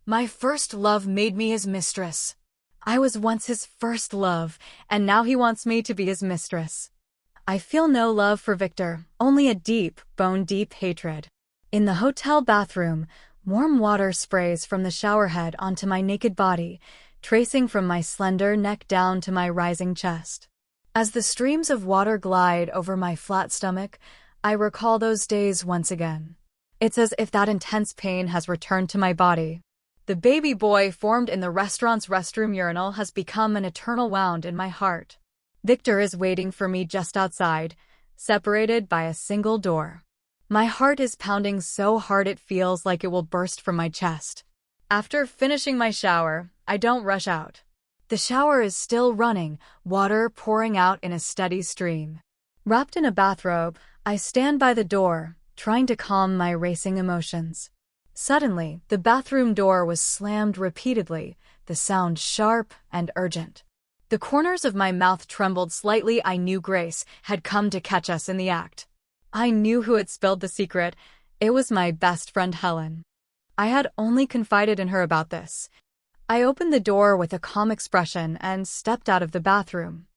My first love made me his mistress. I was once his first love, and now he wants me to be his mistress. I feel no love for Victor, only a deep, bone-deep hatred. In the hotel bathroom, warm water sprays from the showerhead onto my naked body, tracing from my slender neck down to my rising chest. As the streams of water glide over my flat stomach, I recall those days once again. It's as if that intense pain has returned to my body. The baby boy formed in the restaurant's restroom urinal has become an eternal wound in my heart. Victor is waiting for me just outside, separated by a single door. My heart is pounding so hard it feels like it will burst from my chest. After finishing my shower, I don't rush out. The shower is still running, water pouring out in a steady stream. Wrapped in a bathrobe, I stand by the door, trying to calm my racing emotions. Suddenly, the bathroom door was slammed repeatedly, the sound sharp and urgent. The corners of my mouth trembled slightly. I knew Grace had come to catch us in the act. I knew who had spilled the secret. It was my best friend Helen. I had only confided in her about this. I opened the door with a calm expression and stepped out of the bathroom.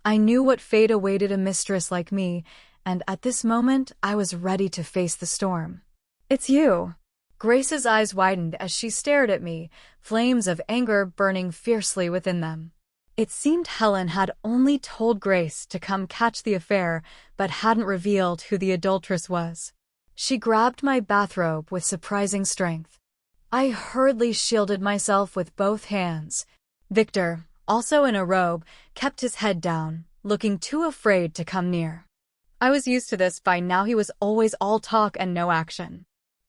I knew what fate awaited a mistress like me, and at this moment I was ready to face the storm. "It's you." Grace's eyes widened as she stared at me, flames of anger burning fiercely within them. It seemed Helen had only told Grace to come catch the affair, but hadn't revealed who the adulteress was. She grabbed my bathrobe with surprising strength. I hurriedly shielded myself with both hands. Victor, also in a robe, kept his head down, looking too afraid to come near. I was used to this by now. He was always all talk and no action.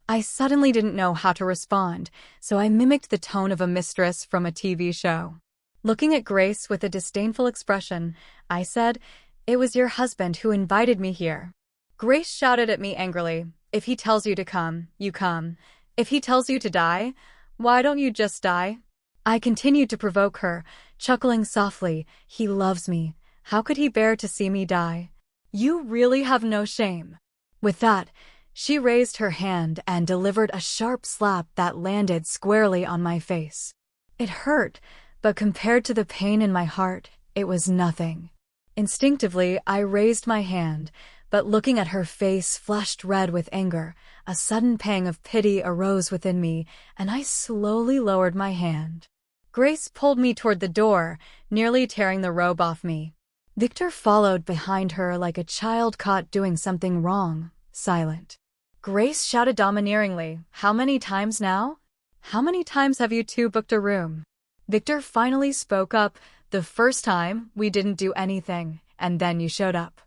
I suddenly didn't know how to respond, so I mimicked the tone of a mistress from a TV show. Looking at Grace with a disdainful expression, I said, "It was your husband who invited me here." Grace shouted at me angrily, "If he tells you to come, you come. If he tells you to die, why don't you just die?" I continued to provoke her, chuckling softly, "He loves me. How could he bear to see me die? You really have no shame." With that, she raised her hand and delivered a sharp slap that landed squarely on my face. It hurt, but compared to the pain in my heart, it was nothing. Instinctively, I raised my hand, but looking at her face flushed red with anger, a sudden pang of pity arose within me, and I slowly lowered my hand. Grace pulled me toward the door, nearly tearing the robe off me. Victor followed behind her like a child caught doing something wrong, silent. Grace shouted domineeringly, "How many times now? How many times have you two booked a room?" Victor finally spoke up, "The first time, we didn't do anything, and then you showed up."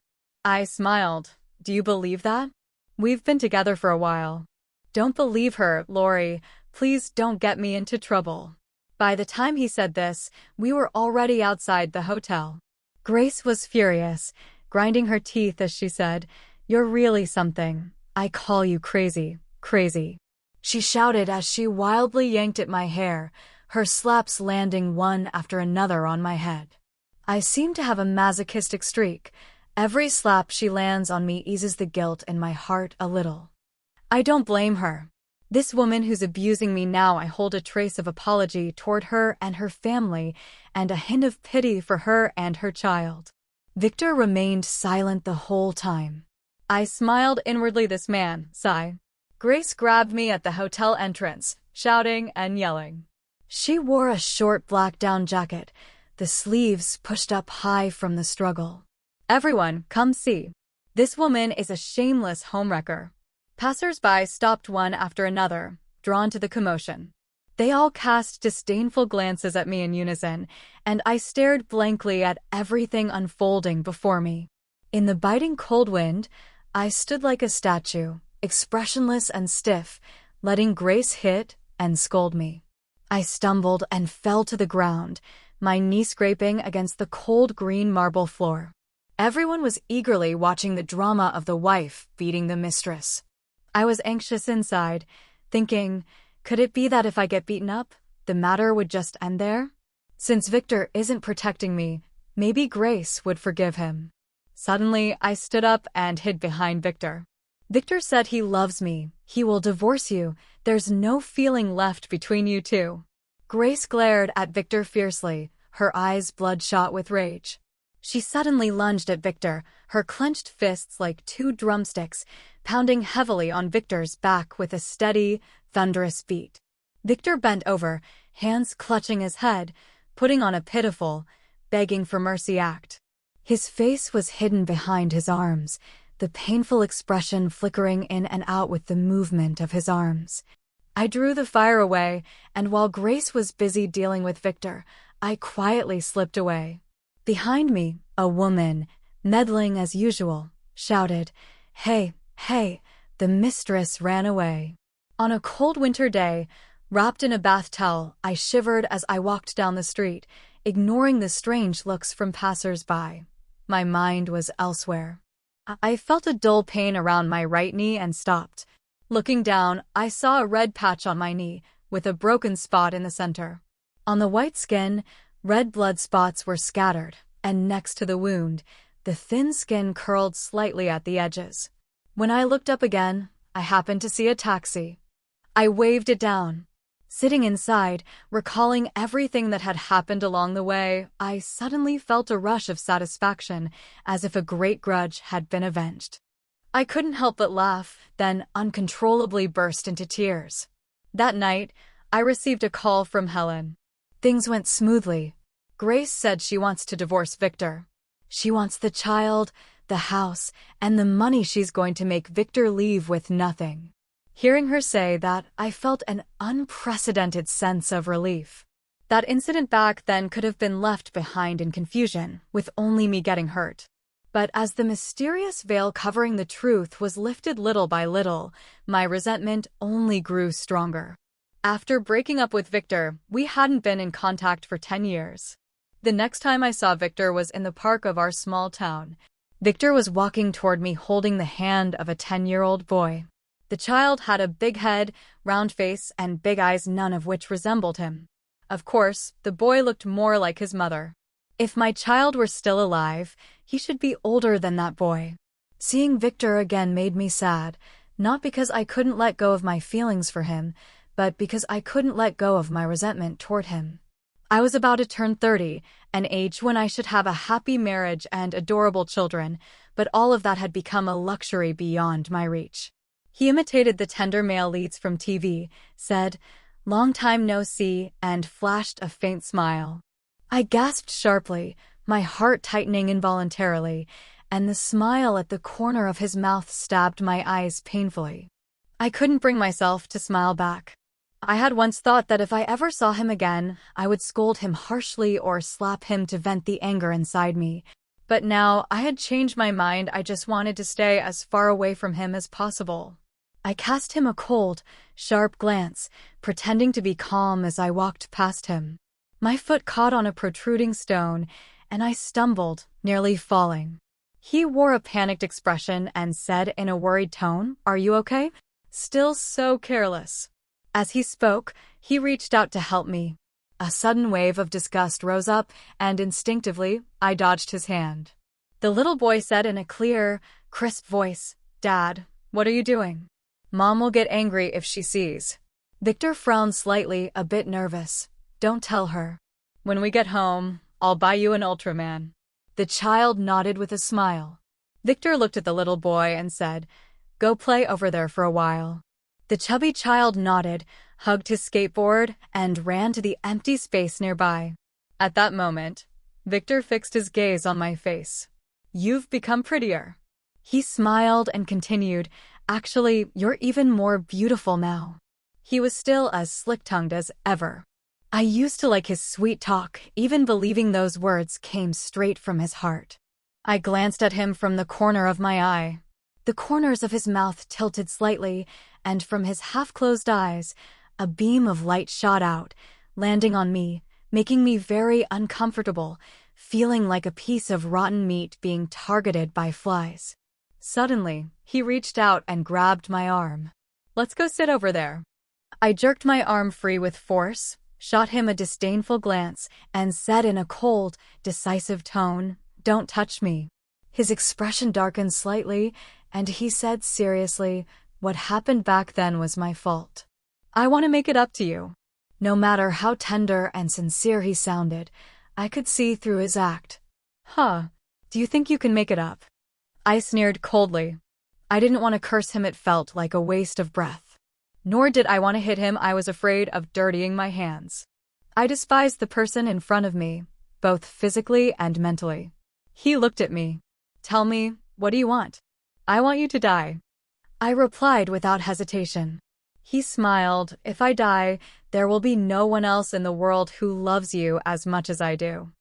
I smiled. "Do you believe that? We've been together for a while." "Don't believe her, Lori. Please don't get me into trouble." By the time he said this, we were already outside the hotel. Grace was furious, grinding her teeth as she said, "You're really something. I call you crazy, crazy." She shouted as she wildly yanked at my hair, her slaps landing one after another on my head. I seem to have a masochistic streak. Every slap she lands on me eases the guilt in my heart a little. I don't blame her. This woman who's abusing me now, I hold a trace of apology toward her and her family, and a hint of pity for her and her child. Victor remained silent the whole time. I smiled inwardly. This man, sigh. Grace grabbed me at the hotel entrance, shouting and yelling. She wore a short black down jacket, the sleeves pushed up high from the struggle. "Everyone, come see. This woman is a shameless homewrecker." Passers-by stopped one after another, drawn to the commotion. They all cast disdainful glances at me in unison, and I stared blankly at everything unfolding before me. In the biting cold wind, I stood like a statue, expressionless and stiff, letting Grace hit and scold me. I stumbled and fell to the ground, my knee scraping against the cold green marble floor. Everyone was eagerly watching the drama of the wife beating the mistress. I was anxious inside, thinking, could it be that if I get beaten up, the matter would just end there? Since Victor isn't protecting me, maybe Grace would forgive him. Suddenly, I stood up and hid behind Victor. "Victor said he loves me. He will divorce you. There's no feeling left between you two." Grace glared at Victor fiercely, her eyes bloodshot with rage. She suddenly lunged at Victor, her clenched fists like two drumsticks, pounding heavily on Victor's back with a steady, thunderous beat. Victor bent over, hands clutching his head, putting on a pitiful, begging for mercy act. His face was hidden behind his arms, the painful expression flickering in and out with the movement of his arms. I drew the fire away, and while Grace was busy dealing with Victor, I quietly slipped away. Behind me, a woman, meddling as usual, shouted, "Hey, hey!" The mistress ran away. On a cold winter day, wrapped in a bath towel, I shivered as I walked down the street, ignoring the strange looks from passers-by. My mind was elsewhere. I felt a dull pain around my right knee and stopped. Looking down, I saw a red patch on my knee, with a broken spot in the center. On the white skin, red blood spots were scattered, and next to the wound, the thin skin curled slightly at the edges. When I looked up again, I happened to see a taxi. I waved it down. Sitting inside, recalling everything that had happened along the way, I suddenly felt a rush of satisfaction, as if a great grudge had been avenged. I couldn't help but laugh, then uncontrollably burst into tears. That night, I received a call from Helen. Things went smoothly. Grace said she wants to divorce Victor. She wants the child, the house, and the money she's going to make Victor leave with nothing. Hearing her say that, I felt an unprecedented sense of relief. That incident back then could have been left behind in confusion, with only me getting hurt. But as the mysterious veil covering the truth was lifted little by little, my resentment only grew stronger. After breaking up with Victor, we hadn't been in contact for 10 years. The next time I saw Victor was in the park of our small town. Victor was walking toward me holding the hand of a 10-year-old boy. The child had a big head, round face, and big eyes, none of which resembled him. Of course, the boy looked more like his mother. If my child were still alive, he should be older than that boy. Seeing Victor again made me sad, not because I couldn't let go of my feelings for him, but because I couldn't let go of my resentment toward him. I was about to turn 30, an age when I should have a happy marriage and adorable children, but all of that had become a luxury beyond my reach. He imitated the tender male leads from TV, said, "Long time no see," and flashed a faint smile. I gasped sharply, my heart tightening involuntarily, and the smile at the corner of his mouth stabbed my eyes painfully. I couldn't bring myself to smile back. I had once thought that if I ever saw him again, I would scold him harshly or slap him to vent the anger inside me. But now I had changed my mind. I just wanted to stay as far away from him as possible. I cast him a cold, sharp glance, pretending to be calm as I walked past him. My foot caught on a protruding stone, and I stumbled, nearly falling. He wore a panicked expression and said in a worried tone, "Are you okay?" Still so careless. As he spoke, he reached out to help me. A sudden wave of disgust rose up, and instinctively, I dodged his hand. The little boy said in a clear, crisp voice, "Dad, what are you doing? Mom will get angry if she sees." Victor frowned slightly, a bit nervous. "Don't tell her. When we get home, I'll buy you an Ultraman." The child nodded with a smile. Victor looked at the little boy and said, "Go play over there for a while." The chubby child nodded, hugged his skateboard, and ran to the empty space nearby. At that moment, Victor fixed his gaze on my face. "You've become prettier." He smiled and continued, "Actually, you're even more beautiful now." He was still as slick-tongued as ever. I used to like his sweet talk, even believing those words came straight from his heart. I glanced at him from the corner of my eye. The corners of his mouth tilted slightly, and from his half-closed eyes, a beam of light shot out, landing on me, making me very uncomfortable, feeling like a piece of rotten meat being targeted by flies. Suddenly, he reached out and grabbed my arm. "Let's go sit over there." I jerked my arm free with force, shot him a disdainful glance, and said in a cold, decisive tone, "Don't touch me." His expression darkened slightly, and he said seriously, "What happened back then was my fault. I want to make it up to you." No matter how tender and sincere he sounded, I could see through his act. "Huh, do you think you can make it up?" I sneered coldly. I didn't want to curse him, it felt like a waste of breath. Nor did I want to hit him, I was afraid of dirtying my hands. I despised the person in front of me, both physically and mentally. He looked at me. "Tell me, what do you want?" "I want you to die," I replied without hesitation. He smiled. "If I die, there will be no one else in the world who loves you as much as I do."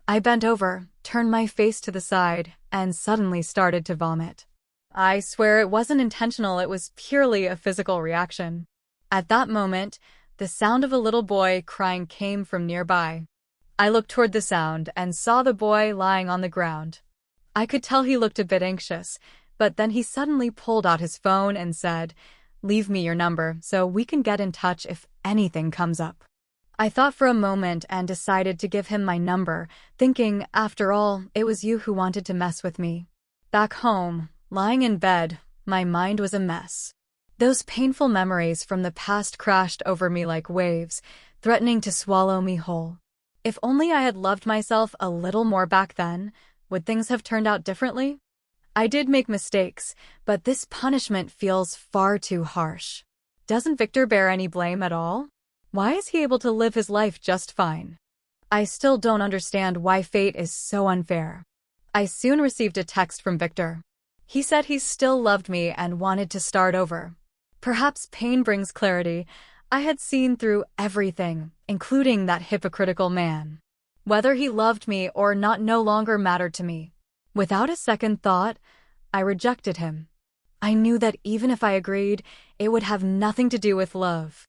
I bent over, turned my face to the side, and suddenly started to vomit. I swear it wasn't intentional, it was purely a physical reaction. At that moment, the sound of a little boy crying came from nearby. I looked toward the sound and saw the boy lying on the ground. I could tell he looked a bit anxious, but then he suddenly pulled out his phone and said, "Leave me your number so we can get in touch if anything comes up." I thought for a moment and decided to give him my number, thinking, after all, it was you who wanted to mess with me. Back home, lying in bed, my mind was a mess. Those painful memories from the past crashed over me like waves, threatening to swallow me whole. If only I had loved myself a little more back then, would things have turned out differently? I did make mistakes, but this punishment feels far too harsh. Doesn't Victor bear any blame at all? Why is he able to live his life just fine? I still don't understand why fate is so unfair. I soon received a text from Victor. He said he still loved me and wanted to start over. Perhaps pain brings clarity. I had seen through everything, including that hypocritical man. Whether he loved me or not no longer mattered to me. Without a second thought, I rejected him. I knew that even if I agreed, it would have nothing to do with love.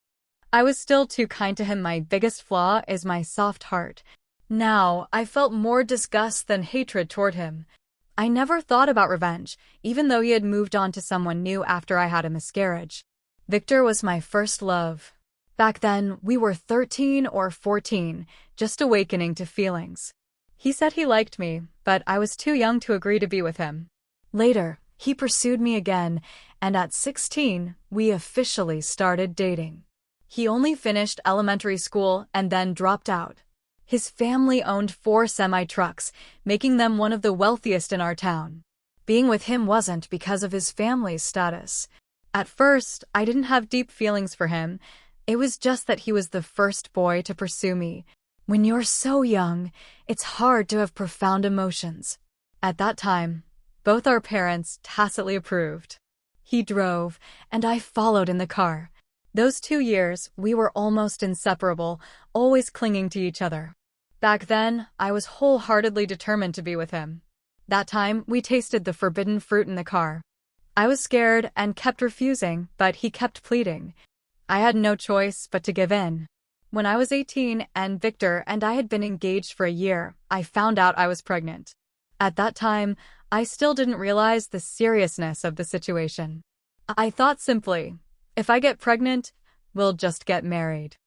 I was still too kind to him. My biggest flaw is my soft heart. Now, I felt more disgust than hatred toward him. I never thought about revenge, even though he had moved on to someone new after I had a miscarriage. Victor was my first love. Back then, we were 13 or 14, just awakening to feelings. He said he liked me, but I was too young to agree to be with him. Later, he pursued me again, and at 16, we officially started dating. He only finished elementary school and then dropped out. His family owned 4 semi-trucks, making them one of the wealthiest in our town. Being with him wasn't because of his family's status. At first, I didn't have deep feelings for him. It was just that he was the first boy to pursue me. When you're so young, it's hard to have profound emotions. At that time, both our parents tacitly approved. He drove, and I followed in the car. Those 2 years, we were almost inseparable, always clinging to each other. Back then, I was wholeheartedly determined to be with him. That time, we tasted the forbidden fruit in the car. I was scared and kept refusing, but he kept pleading. I had no choice but to give in. When I was 18 and Victor and I had been engaged for a year, I found out I was pregnant. At that time, I still didn't realize the seriousness of the situation. I thought simply, if I get pregnant, we'll just get married.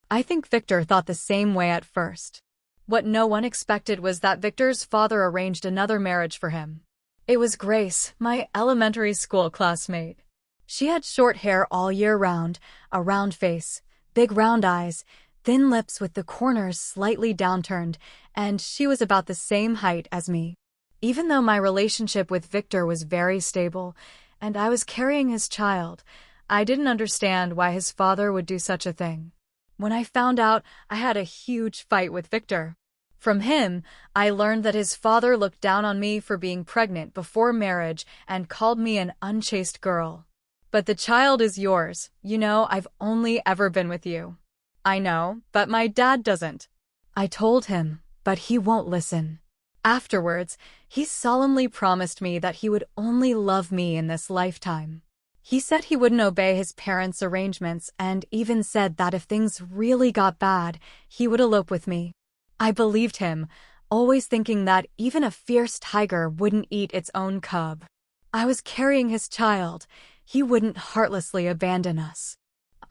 I think Victor thought the same way at first. What no one expected was that Victor's father arranged another marriage for him. It was Grace, my elementary school classmate. She had short hair all year round, a round face, big round eyes, thin lips with the corners slightly downturned, and she was about the same height as me. Even though my relationship with Victor was very stable, and I was carrying his child, I didn't understand why his father would do such a thing. When I found out, I had a huge fight with Victor. From him, I learned that his father looked down on me for being pregnant before marriage and called me an unchaste girl. But the child is yours. You know, I've only ever been with you. I know, but my dad doesn't. I told him, but he won't listen. Afterwards, he solemnly promised me that he would only love me in this lifetime. He said he wouldn't obey his parents' arrangements and even said that if things really got bad, he would elope with me. I believed him, always thinking that even a fierce tiger wouldn't eat its own cub. I was carrying his child. He wouldn't heartlessly abandon us.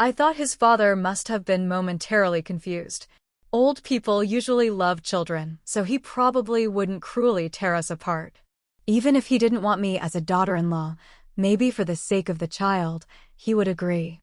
I thought his father must have been momentarily confused. Old people usually love children, so he probably wouldn't cruelly tear us apart. Even if he didn't want me as a daughter-in-law, maybe for the sake of the child, he would agree.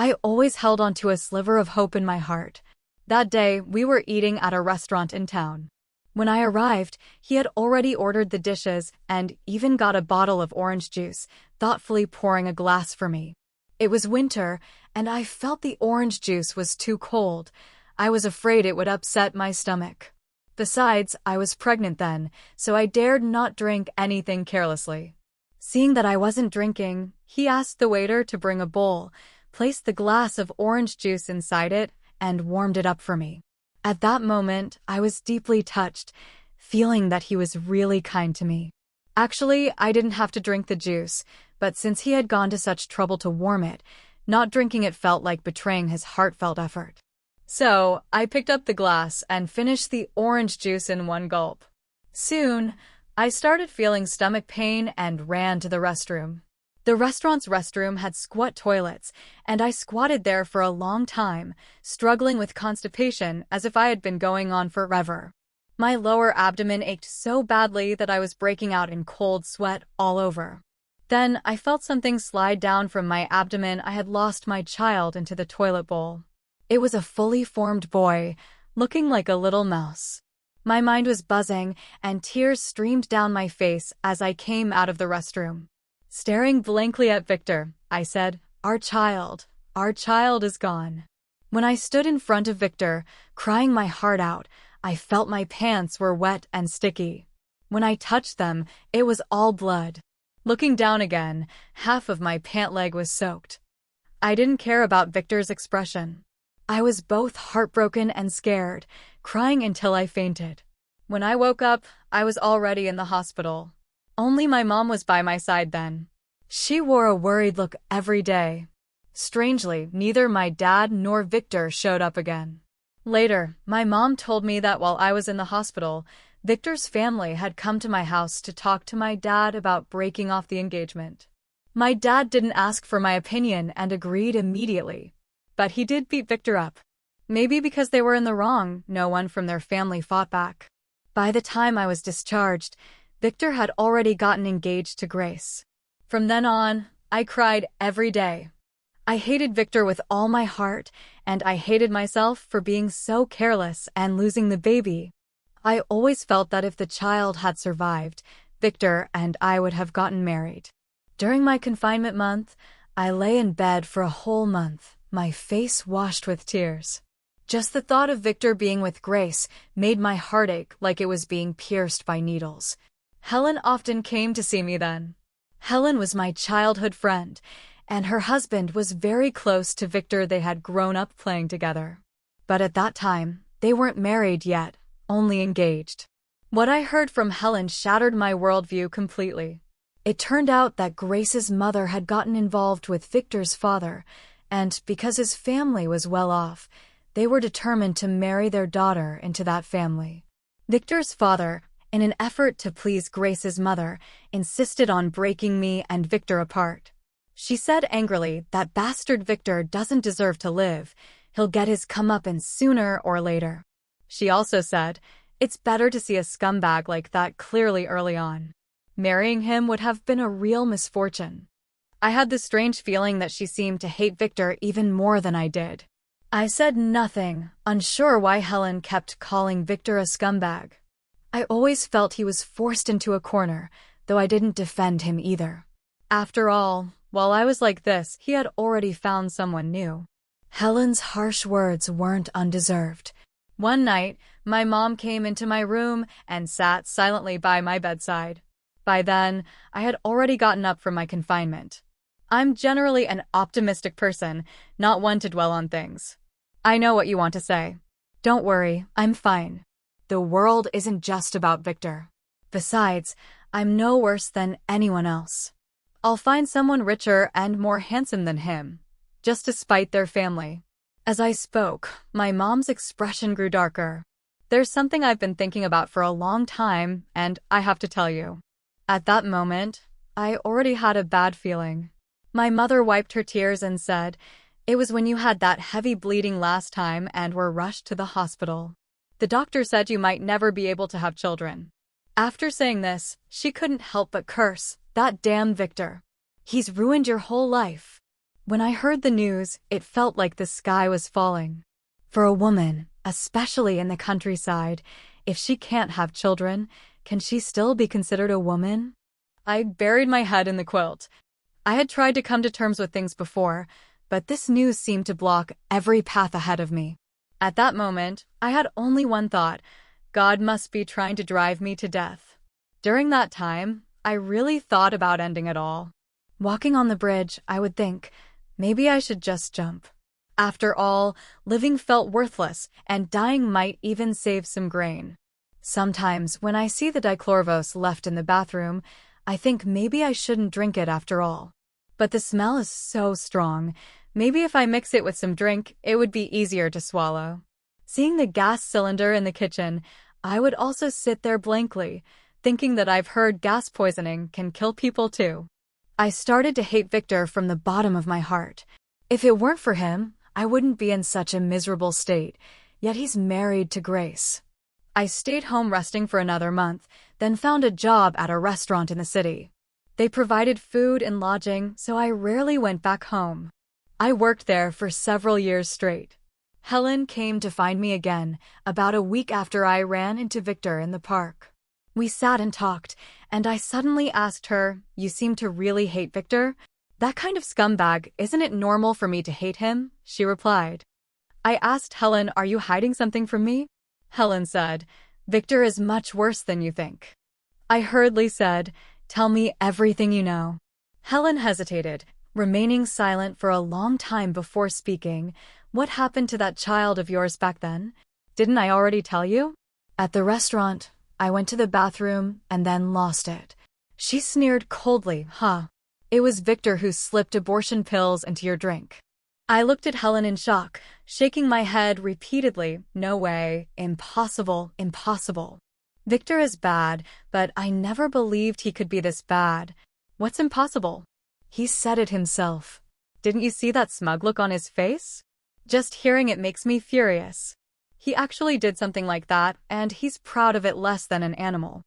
I always held on to a sliver of hope in my heart. That day, we were eating at a restaurant in town. When I arrived, he had already ordered the dishes and even got a bottle of orange juice, thoughtfully pouring a glass for me. It was winter, and I felt the orange juice was too cold. I was afraid it would upset my stomach. Besides, I was pregnant then, so I dared not drink anything carelessly. Seeing that I wasn't drinking, he asked the waiter to bring a bowl, placed the glass of orange juice inside it, and warmed it up for me. At that moment, I was deeply touched, feeling that he was really kind to me. Actually, I didn't have to drink the juice, but since he had gone to such trouble to warm it, not drinking it felt like betraying his heartfelt effort. So, I picked up the glass and finished the orange juice in one gulp. Soon, I started feeling stomach pain and ran to the restroom. The restaurant's restroom had squat toilets, and I squatted there for a long time, struggling with constipation as if I had been going on forever. My lower abdomen ached so badly that I was breaking out in cold sweat all over. Then I felt something slide down from my abdomen. I had lost my child into the toilet bowl. It was a fully formed boy, looking like a little mouse. My mind was buzzing, and tears streamed down my face as I came out of the restroom. Staring blankly at Victor, I said, our child is gone." When I stood in front of Victor, crying my heart out, I felt my pants were wet and sticky. When I touched them, it was all blood. Looking down again, half of my pant leg was soaked. I didn't care about Victor's expression. I was both heartbroken and scared, crying until I fainted. When I woke up, I was already in the hospital. Only my mom was by my side then. She wore a worried look every day. Strangely, neither my dad nor Victor showed up again. Later, my mom told me that while I was in the hospital, Victor's family had come to my house to talk to my dad about breaking off the engagement. My dad didn't ask for my opinion and agreed immediately. But he did beat Victor up. Maybe because they were in the wrong, no one from their family fought back. By the time I was discharged, Victor had already gotten engaged to Grace. From then on, I cried every day. I hated Victor with all my heart, and I hated myself for being so careless and losing the baby. I always felt that if the child had survived, Victor and I would have gotten married. During my confinement month, I lay in bed for a whole month, my face washed with tears. Just the thought of Victor being with Grace made my heart ache like it was being pierced by needles. Helen often came to see me then. Helen was my childhood friend, and her husband was very close to Victor. They had grown up playing together. But at that time, they weren't married yet, only engaged. What I heard from Helen shattered my worldview completely. It turned out that Grace's mother had gotten involved with Victor's father, and because his family was well off, they were determined to marry their daughter into that family. Victor's father, in an effort to please Grace's mother, insisted on breaking me and Victor apart. She said angrily that bastard Victor doesn't deserve to live. He'll get his comeuppance sooner or later. She also said, it's better to see a scumbag like that clearly early on. Marrying him would have been a real misfortune. I had the strange feeling that she seemed to hate Victor even more than I did. I said nothing, unsure why Helen kept calling Victor a scumbag. I always felt he was forced into a corner, though I didn't defend him either. After all, while I was like this, he had already found someone new. Helen's harsh words weren't undeserved. One night, my mom came into my room and sat silently by my bedside. By then, I had already gotten up from my confinement. I'm generally an optimistic person, not one to dwell on things. I know what you want to say. Don't worry, I'm fine. The world isn't just about Victor. Besides, I'm no worse than anyone else. I'll find someone richer and more handsome than him, just to spite their family. As I spoke, my mom's expression grew darker. There's something I've been thinking about for a long time, and I have to tell you. At that moment, I already had a bad feeling. My mother wiped her tears and said, "It was when you had that heavy bleeding last time and were rushed to the hospital. The doctor said you might never be able to have children." After saying this, she couldn't help but curse, "That damn Victor. He's ruined your whole life." When I heard the news, it felt like the sky was falling. For a woman, especially in the countryside, if she can't have children, can she still be considered a woman? I buried my head in the quilt. I had tried to come to terms with things before, but this news seemed to block every path ahead of me. At that moment, I had only one thought: God must be trying to drive me to death. During that time, I really thought about ending it all. Walking on the bridge, I would think, maybe I should just jump. After all, living felt worthless, and dying might even save some grain. Sometimes, when I see the dichlorvos left in the bathroom, I think maybe I shouldn't drink it after all. But the smell is so strong. Maybe if I mix it with some drink, it would be easier to swallow. Seeing the gas cylinder in the kitchen, I would also sit there blankly, thinking that I've heard gas poisoning can kill people too. I started to hate Victor from the bottom of my heart. If it weren't for him, I wouldn't be in such a miserable state, yet he's married to Grace. I stayed home resting for another month, then found a job at a restaurant in the city. They provided food and lodging, so I rarely went back home. I worked there for several years straight. Helen came to find me again, about a week after I ran into Victor in the park. We sat and talked, and I suddenly asked her, "You seem to really hate Victor?" "That kind of scumbag, isn't it normal for me to hate him?" she replied. I asked Helen, "Are you hiding something from me?" Helen said, "Victor is much worse than you think." I hurriedly said, "Tell me everything you know." Helen hesitated, remaining silent for a long time before speaking. "What happened to that child of yours back then? Didn't I already tell you?" "At the restaurant, I went to the bathroom and then lost it." She sneered coldly. "Huh. It was Victor who slipped abortion pills into your drink." I looked at Helen in shock, shaking my head repeatedly. "No way. Impossible, impossible. Victor is bad, but I never believed he could be this bad." "What's impossible?" "He said it himself." "Didn't you see that smug look on his face?" Just hearing it makes me furious. He actually did something like that, and he's proud of it less than an animal.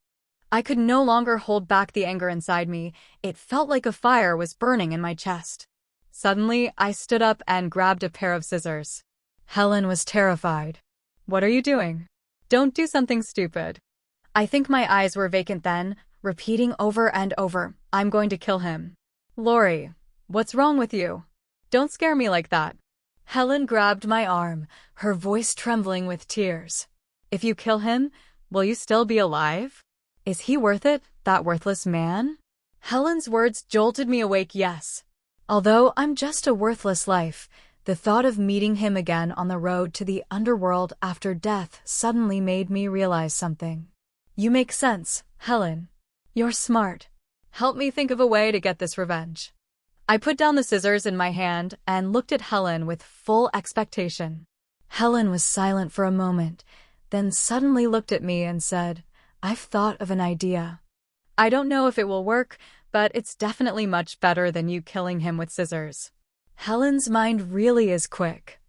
I could no longer hold back the anger inside me. It felt like a fire was burning in my chest. Suddenly, I stood up and grabbed a pair of scissors. Helen was terrified. "What are you doing? Don't do something stupid." I think my eyes were vacant then, repeating over and over, "I'm going to kill him." "Lori, what's wrong with you? Don't scare me like that." Helen grabbed my arm, her voice trembling with tears. "If you kill him, will you still be alive? Is he worth it, that worthless man?" Helen's words jolted me awake. Yes. Although I'm just a worthless life, the thought of meeting him again on the road to the underworld after death suddenly made me realize something. "You make sense, Helen. You're smart. Help me think of a way to get this revenge." I put down the scissors in my hand and looked at Helen with full expectation. Helen was silent for a moment, then suddenly looked at me and said, "I've thought of an idea. I don't know if it will work, but it's definitely much better than you killing him with scissors." Helen's mind really is quick.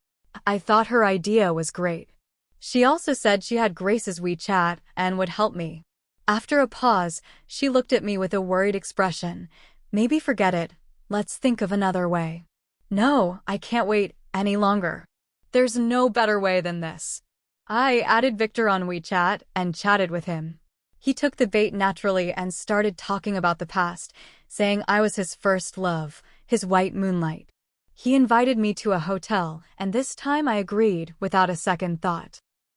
I thought her idea was great. She also said she had Grace's WeChat and would help me. After a pause, she looked at me with a worried expression. "Maybe forget it. Let's think of another way." "No, I can't wait any longer. There's no better way than this." I added Victor on WeChat and chatted with him. He took the bait naturally and started talking about the past, saying I was his first love, his white moonlight. He invited me to a hotel, and this time I agreed without a second thought.